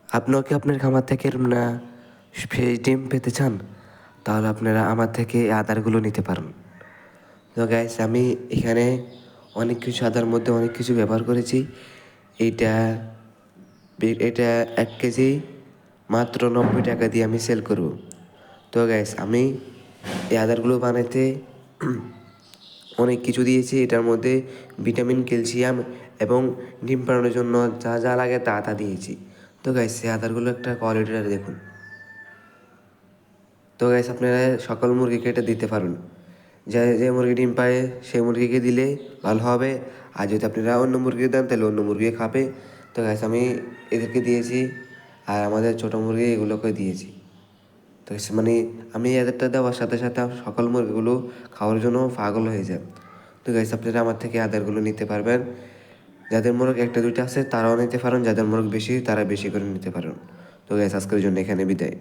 আপনিও কি আপনার খামার থেকে এরম না ফ্রেশ ডিম পেতে চান? তাহলে আপনারা আমার থেকে এই আদারগুলো নিতে পারেন। তো গাইস, আমি এখানে অনেক কিছু আদার মধ্যে অনেক কিছু ব্যবহার করেছি। এইটা এটা 1 কেজি মাত্র 90 টাকা দিয়ে আমি সেল করব। তো গাইস, আমি এই আদারগুলো বানাইতে অনেক কিছু দিয়েছি। এটার মধ্যে ভিটামিন, ক্যালসিয়াম এবং ডিম পাড়ানোর জন্য যা যা লাগে তা তা দিয়েছি। তো গাইস, এই আদারগুলো একটা কোয়ালিটিটা দেখুন। তো গাইস, আপনারা সকল মুরগিকে এটা দিতে পারেন। যে যে মুরগি ডিম পায় সেই মুরগিকে দিলে ভালো হবে। আর যদি আপনারা অন্য মুরগি দেন তাহলে অন্য মুরগি খাবে। তো গাইস, আমি এদেরকে দিয়েছি আর আমাদের ছোটো মুরগি এগুলোকে দিয়েছি। তো মানে আমি এদেরটা দেওয়ার সাথে সাথে সকল মুরগিগুলো খাওয়ার জন্য পাগল হয়ে যায়। তো গাইস, আপনারা আমার থেকে আদারগুলো নিতে পারবেন। যাদের মোরগ 1টা 2টা আছে তারাও নিতে পারেন, যাদের মোরগ বেশি তারা বেশি করে নিতে পারেন। তো গাইস, আজকের জন্য এখানে বিদায়।